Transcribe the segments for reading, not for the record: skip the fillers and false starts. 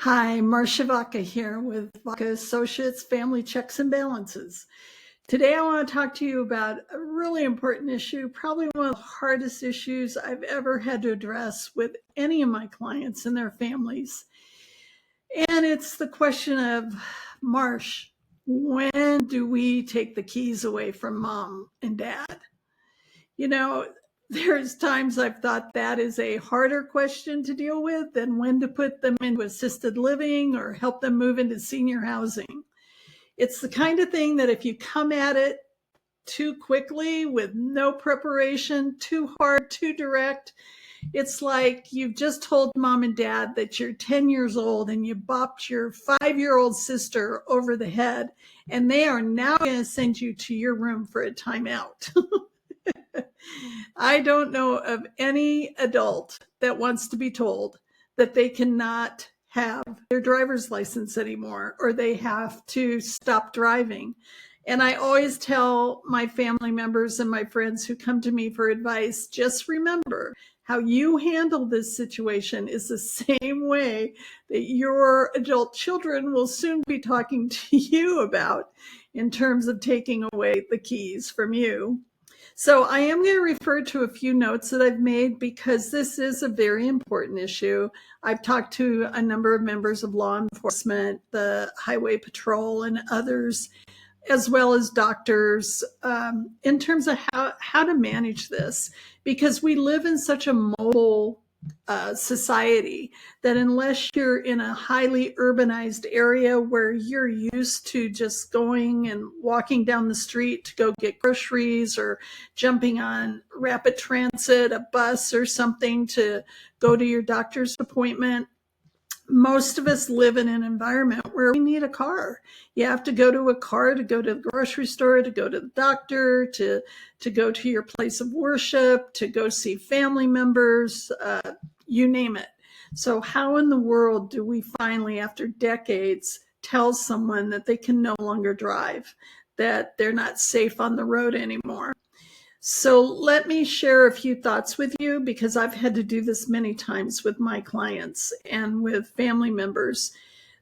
Hi, Marcia Vaca here with Vaca Associates Family Checks and Balances. Today, I want to talk to you about a really important issue, probably one of the hardest issues I've ever had to address with any of my clients and their families. And it's the question of, Marsh, when do we take the keys away from mom and dad? You know, there's times I've thought that is a harder question to deal with than when to put them into assisted living or help them move into senior housing. It's the kind of thing that if you come at it too quickly with no preparation, too hard, too direct, it's like you've just told mom and dad that you're 10 years old and you bopped your 5-year-old sister over the head, and they are now going to send you to your room for a timeout. I don't know of any adult that wants to be told that they cannot have their driver's license anymore or they have to stop driving. And I always tell my family members and my friends who come to me for advice, just remember how you handle this situation is the same way that your adult children will soon be talking to you about in terms of taking away the keys from you. So I am going to refer to a few notes that I've made because this is a very important issue. I've talked to a number of members of law enforcement, the Highway Patrol, and others, as well as doctors, in terms of how to manage this, because we live in such a mobile society that unless you're in a highly urbanized area where you're used to just going and walking down the street to go get groceries or jumping on rapid transit, a bus or something to go to your doctor's appointment, most of us live in an environment where we need a car. You have to go to a car to go to the grocery store, to go to the doctor, to go to your place of worship, to go see family members, you name it. So how in the world do we finally, after decades, tell someone that they can no longer drive, that they're not safe on the road anymore? So let me share a few thoughts with you because I've had to do this many times with my clients and with family members.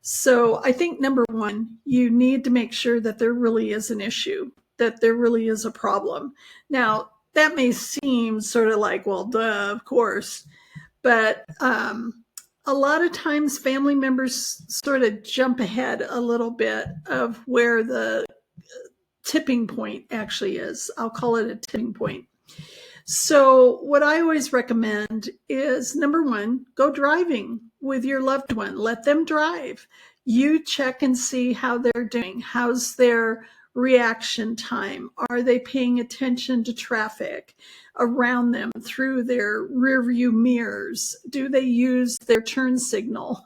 So I think number one, you need to make sure that there really is an issue, that there really is a problem. Now, that may seem sort of like, well, duh, of course. But a lot of times family members sort of jump ahead a little bit of where the tipping point actually is. I'll call it a tipping point. So, what I always recommend is number one, go driving with your loved one. Let them drive. You check and see how they're doing. How's their reaction time? Are they paying attention to traffic around them through their rear view mirrors? Do they use their turn signal?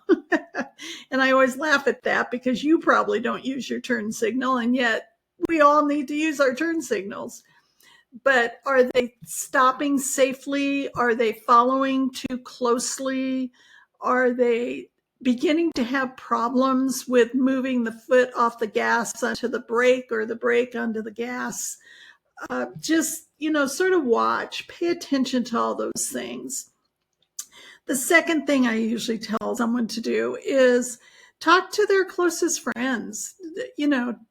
And I always laugh at that because you probably don't use your turn signal, and yet we all need to use our turn signals. But are they stopping safely? Are they following too closely? Are they beginning to have problems with moving the foot off the gas onto the brake or the brake onto the gas? Just, sort of watch, pay attention to all those things. The second thing I usually tell someone to do is talk to their closest friends.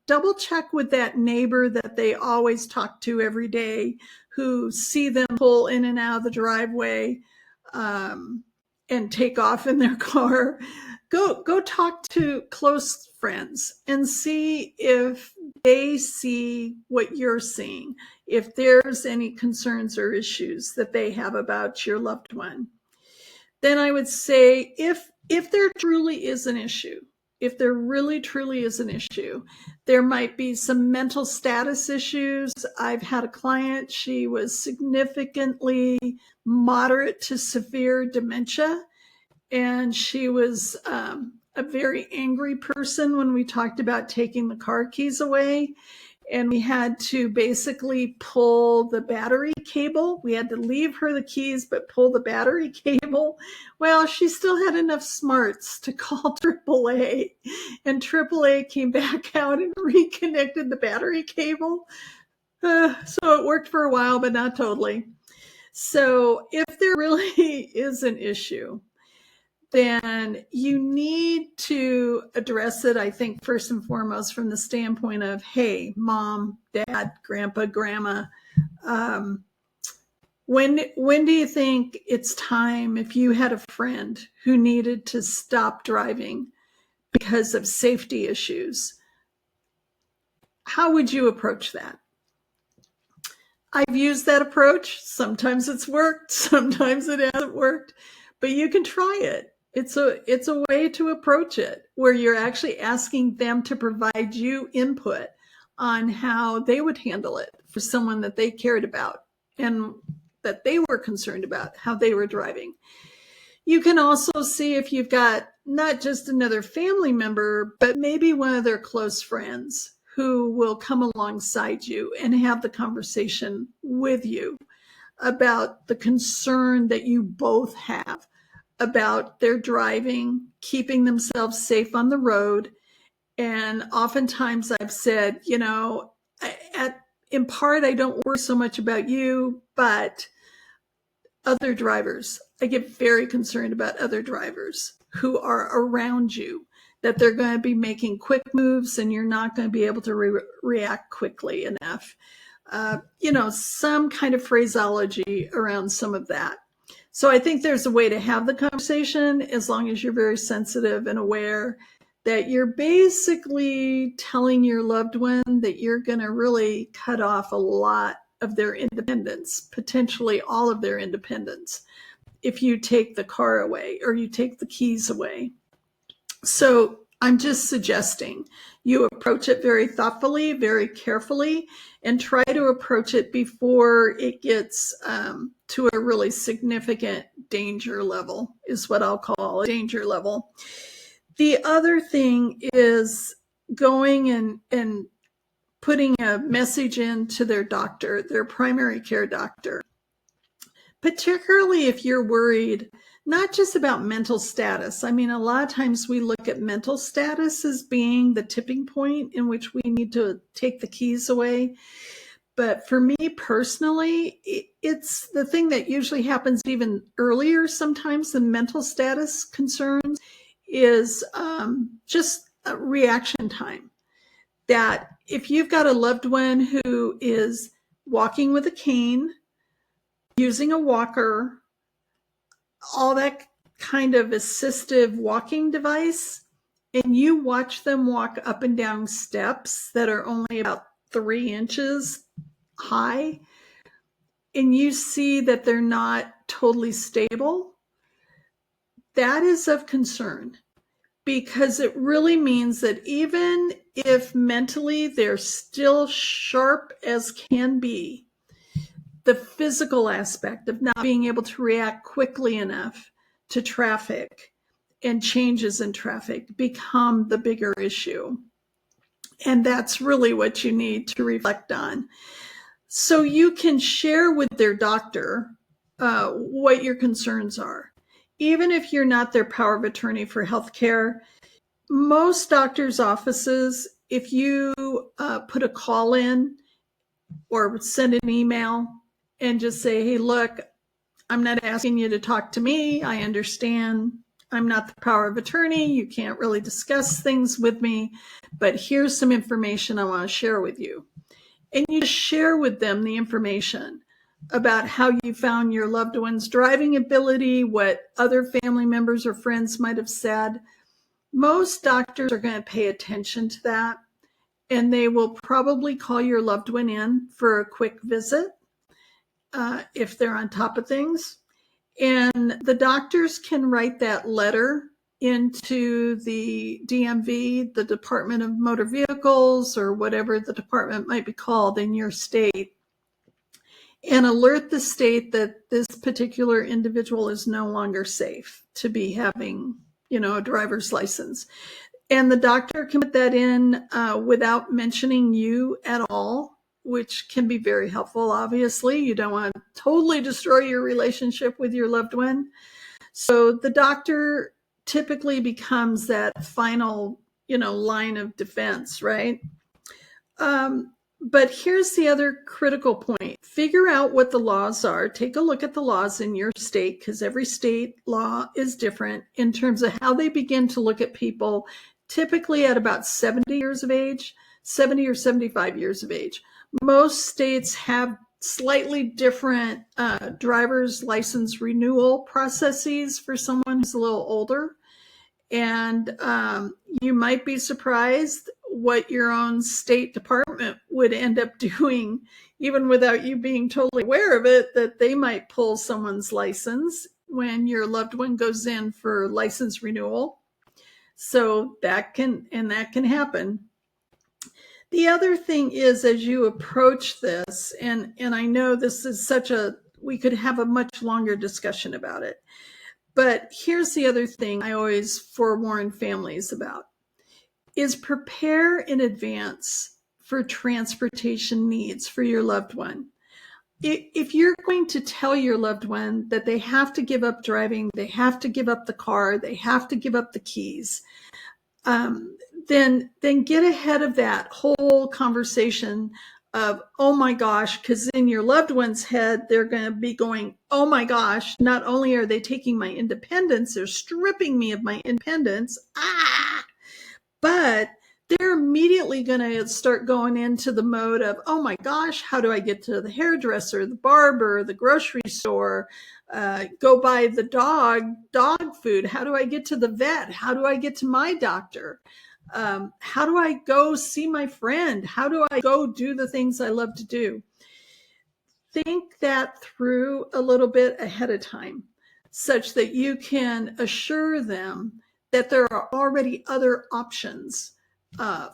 Double check with that neighbor that they always talk to every day, who see them pull in and out of the driveway and take off in their car. Go talk to close friends and see if they see what you're seeing, if there's any concerns or issues that they have about your loved one. Then I would say if there truly is an issue, if there really truly is an issue, there might be some mental status issues. I've had a client, she was significantly moderate to severe dementia, and she was a very angry person when we talked about taking the car keys away. And we had to basically pull the battery cable. We had to leave her the keys, but pull the battery cable. Well, she still had enough smarts to call AAA, and AAA came back out and reconnected the battery cable. So it worked for a while, but not totally. So if there really is an issue, then you need to address it, I think, first and foremost from the standpoint of, hey, mom, dad, grandpa, grandma, um, when do you think it's time, if you had a friend who needed to stop driving because of safety issues, how would you approach that? I've used that approach. Sometimes it's worked, sometimes it hasn't worked, but you can try it. It's a way to approach it where you're actually asking them to provide you input on how they would handle it for someone that they cared about and that they were concerned about how they were driving. You can also see if you've got not just another family member, but maybe one of their close friends who will come alongside you and have the conversation with you about the concern that you both have about their driving, keeping themselves safe on the road. And oftentimes I've said, in part, I don't worry so much about you, but other drivers, I get very concerned about other drivers who are around you, that they're going to be making quick moves and you're not going to be able to react quickly enough. Some kind of phraseology around some of that. So I think there's a way to have the conversation as long as you're very sensitive and aware that you're basically telling your loved one that you're going to really cut off a lot of their independence, potentially all of their independence, if you take the car away or you take the keys away. So I'm just suggesting you approach it very thoughtfully, very carefully, and try to approach it before it gets to a really significant danger level, is what I'll call a danger level. The other thing is going and putting a message into their doctor, their primary care doctor, particularly if you're worried not just about mental status. I mean, a lot of times we look at mental status as being the tipping point in which we need to take the keys away. But for me personally, it's the thing that usually happens even earlier sometimes than mental status concerns is just a reaction time. That if you've got a loved one who is walking with a cane, using a walker, all that kind of assistive walking device, and you watch them walk up and down steps that are only about 3 inches high, and you see that they're not totally stable, that is of concern, because it really means that even if mentally they're still sharp as can be, the physical aspect of not being able to react quickly enough to traffic and changes in traffic become the bigger issue. And that's really what you need to reflect on. So you can share with their doctor what your concerns are. Even if you're not their power of attorney for healthcare, most doctors' offices, if you put a call in or send an email and just say, hey, look, I'm not asking you to talk to me. I understand I'm not the power of attorney. You can't really discuss things with me, but here's some information I want to share with you. And you just share with them the information about how you found your loved one's driving ability, what other family members or friends might have said. Most doctors are going to pay attention to that, and they will probably call your loved one in for a quick visit if they're on top of things. And the doctors can write that letter into the DMV, the Department of Motor Vehicles, or whatever the department might be called in your state, and alert the state that this particular individual is no longer safe to be having, a driver's license. And the doctor can put that in without mentioning you at all, which can be very helpful. Obviously, you don't want to totally destroy your relationship with your loved one. So the doctor typically becomes that final, line of defense, right? But here's the other critical point. Figure out what the laws are. Take a look at the laws in your state, because every state law is different in terms of how they begin to look at people, typically at about 70 years of age, 70 or 75 years of age. Most states have slightly different driver's license renewal processes for someone who's a little older. And you might be surprised what your own state department would end up doing, even without you being totally aware of it, that they might pull someone's license when your loved one goes in for license renewal. So that can happen. The other thing is, as you approach this, and I know this is we could have a much longer discussion about it, but here's the other thing I always forewarn families about, is prepare in advance for transportation needs for your loved one. If you're going to tell your loved one that they have to give up driving, they have to give up the car, they have to give up the keys, then get ahead of that whole conversation of, oh my gosh, because in your loved one's head, they're going to be going, oh my gosh, not only are they taking my independence, they're stripping me of my independence, but they're immediately going to start going into the mode of, oh my gosh, how do I get to the hairdresser, the barber, the grocery store, go buy the dog food? How do I get to the vet? How do I get to my doctor? How do I go see my friend? How do I go do the things I love to do? Think that through a little bit ahead of time, such that you can assure them that there are already other options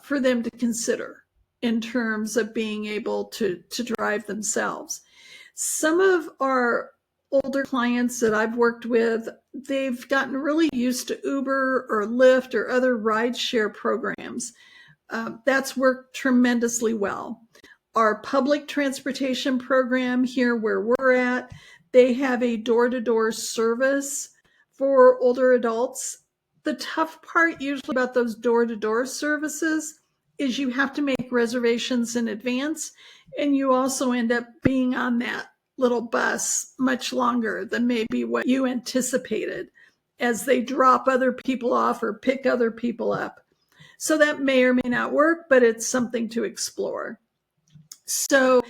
for them to consider in terms of being able to drive themselves. Some of our older clients that I've worked with, they've gotten really used to Uber or Lyft or other rideshare programs. That's worked tremendously well. Our public transportation program here where we're at, they have a door-to-door service for older adults. The tough part usually about those door-to-door services is you have to make reservations in advance, and you also end up being on that little bus much longer than maybe what you anticipated as they drop other people off or pick other people up. So that may or may not work, but it's something to explore. So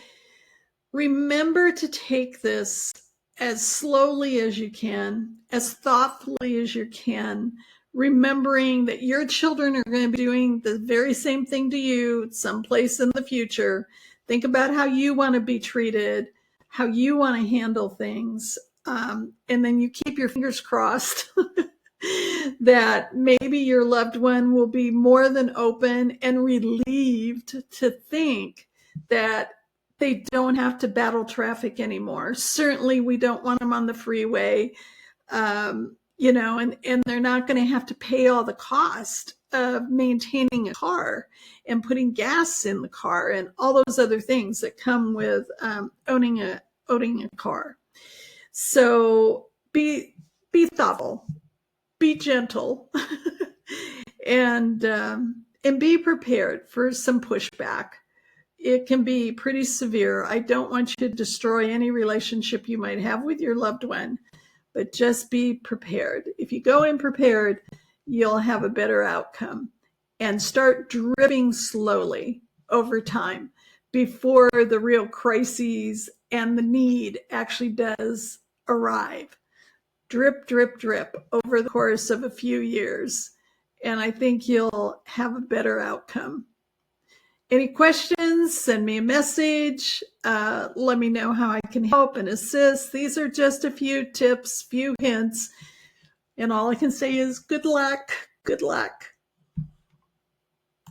remember to take this as slowly as you can, as thoughtfully as you can, remembering that your children are going to be doing the very same thing to you someplace in the future. Think about how you want to be treated, how you want to handle things, and then you keep your fingers crossed that maybe your loved one will be more than open and relieved to think that they don't have to battle traffic anymore. Certainly we don't want them on the freeway, and they're not going to have to pay all the cost of maintaining a car and putting gas in the car and all those other things that come with owning a car. So be thoughtful, be gentle, and be prepared for some pushback. It can be pretty severe. I don't want you to destroy any relationship you might have with your loved one, but just be prepared. If you go in prepared, you'll have a better outcome. And start dripping slowly over time before the real crises and the need actually does arrive. Drip, drip, drip over the course of a few years. And I think you'll have a better outcome. Any questions? Send me a message. Let me know how I can help and assist. These are just a few tips, few hints. And all I can say is good luck. Good luck.